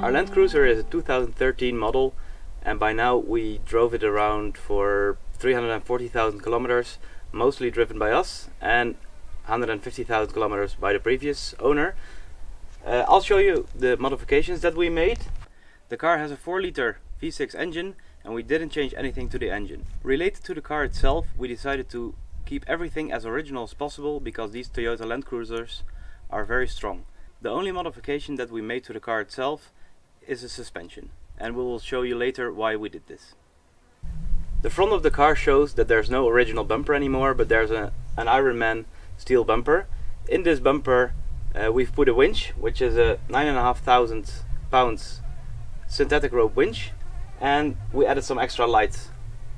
Our Landcruiser is a 2013 model, and by now we drove it around for 340,000 kilometers, mostly driven by us, and 150,000 kilometers by the previous owner. I'll show you the modifications that we made. The car has a 4-liter V6 engine, and we didn't change anything to the engine. Related to the car itself, we decided to keep everything as original as possible because these Toyota Landcruisers are very strong. The only modification that we made to the car itself is a suspension, and we will show you later why we did this. The front of the car shows that there's no original bumper anymore, but there's an Ironman steel bumper. In this bumper we've put a winch, which is a 9,500 pounds synthetic rope winch, and we added some extra lights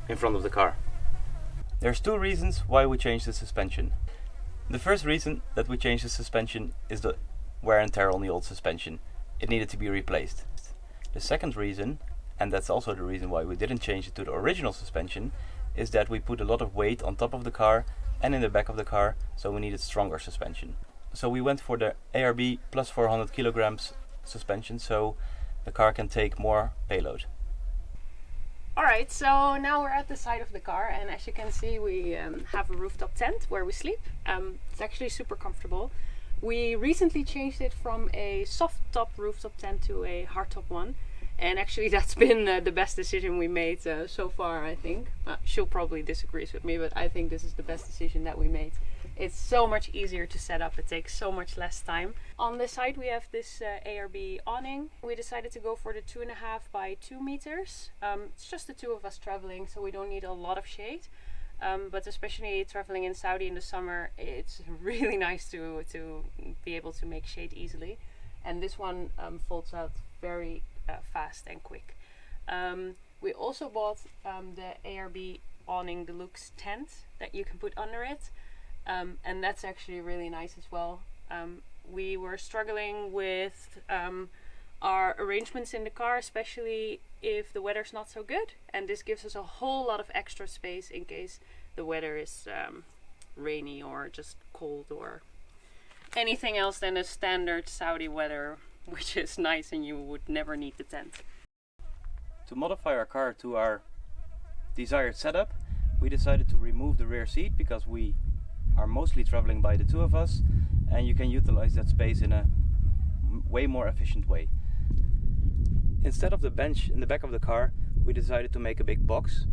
in front of the car. There's two reasons why we changed the suspension. The first reason that we changed the suspension is the wear and tear on the old suspension. It needed to be replaced. The second reason, and that's also the reason why we didn't change it to the original suspension, is that we put a lot of weight on top of the car and in the back of the car, so we needed stronger suspension. So we went for the ARB plus 400 kilograms suspension, so the car can take more payload. Alright, so now we're at the side of the car, and as you can see we have a rooftop tent where we sleep. It's actually super comfortable. We recently changed it from a soft top rooftop tent to a hard top one, and actually that's been the best decision we made so far, I think. She'll probably disagree with me, but I think this is the best decision that we made. It's so much easier to set up, it takes so much less time. On the side we have this ARB awning. We decided to go for the 2.5 by 2 meters. It's just the two of us traveling, so we don't need a lot of shade. But especially traveling in Saudi in the summer, it's really nice to be able to make shade easily. And this one folds out very fast and quick. We also bought the ARB awning deluxe tent that you can put under it. And that's actually really nice as well. We were struggling with our arrangements in the car, especially if the weather's not so good, and this gives us a whole lot of extra space in case the weather is rainy or just cold or anything else than a standard Saudi weather, which is nice and you would never need the tent. To modify our car to our desired setup, we decided to remove the rear seat because we are mostly traveling by the two of us, and you can utilize that space in a way more efficient way. Instead of the bench in the back of the car, we decided to make a big box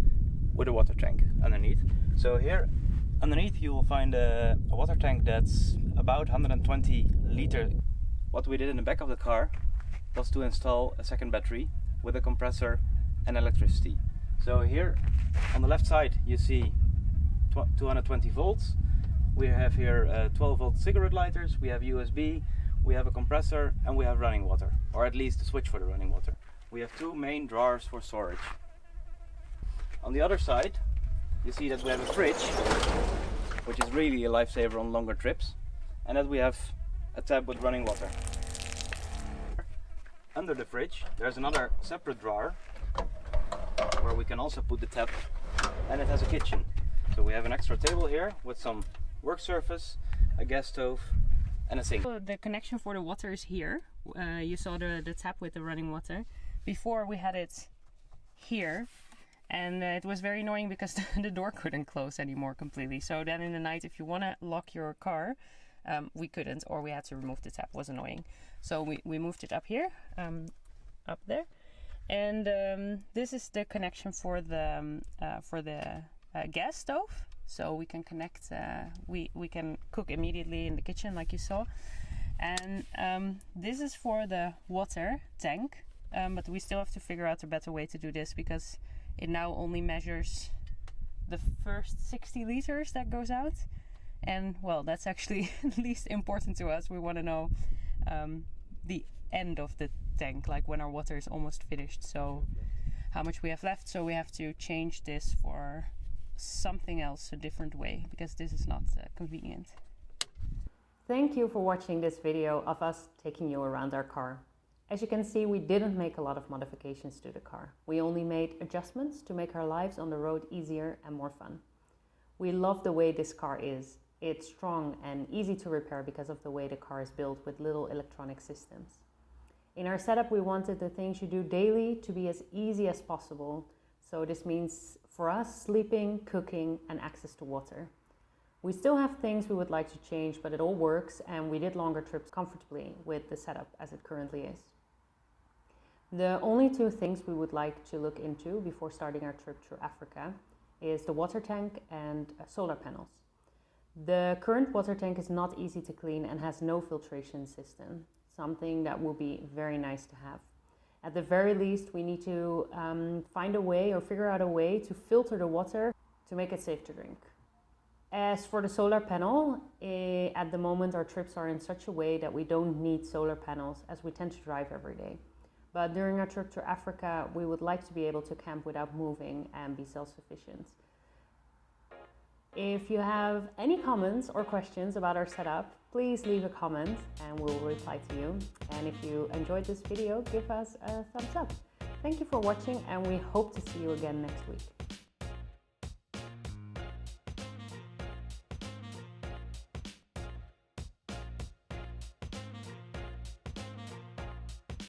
with a water tank underneath. So here underneath you will find a water tank that's about 120 liter. What we did in the back of the car was to install a second battery with a compressor and electricity. So here on the left side you see 220 volts. We have here 12 volt cigarette lighters, we have USB, we have a compressor, and we have running water, or at least a switch for the running water. We have two main drawers for storage. On the other side you see that we have a fridge, which is really a lifesaver on longer trips, and that we have a tap with running water. Under the fridge there's another separate drawer where we can also put the tap, and it has a kitchen. So we have an extra table here with some work surface, a gas stove, and a sink. So the connection for the water is here. You saw the tap with the running water. Before we had it here, and it was very annoying because the door couldn't close anymore completely. So then in the night, if you want to lock your car, we couldn't, or we had to remove the tap. It was annoying. So we moved it up here, up there, and this is the connection for the gas stove. So we can connect, we can cook immediately in the kitchen like you saw. And this is for the water tank, but we still have to figure out a better way to do this because it now only measures the first 60 liters that goes out. And well, that's actually least important to us. We want to know the end of the tank, like when our water is almost finished. So how much we have left. So we have to change this for something else, a different way, because this is not convenient. Thank you for watching this video of us taking you around our car. As you can see, we didn't make a lot of modifications to the car. We only made adjustments to make our lives on the road easier and more fun. We love the way this car is. It's strong and easy to repair because of the way the car is built with little electronic systems. In our setup, we wanted the things you do daily to be as easy as possible. So this means for us, sleeping, cooking, and access to water. We still have things we would like to change, but it all works, and we did longer trips comfortably with the setup as it currently is. The only two things we would like to look into before starting our trip through Africa is the water tank and solar panels. The current water tank is not easy to clean and has no filtration system, something that will be very nice to have. At the very least, we need to find a way or figure out a way to filter the water to make it safe to drink. As for the solar panel, at the moment our trips are in such a way that we don't need solar panels as we tend to drive every day. But during our trip to Africa, we would like to be able to camp without moving and be self-sufficient. If you have any comments or questions about our setup, please leave a comment and we'll reply to you. And if you enjoyed this video, give us a thumbs up. Thank you for watching and we hope to see you again next week.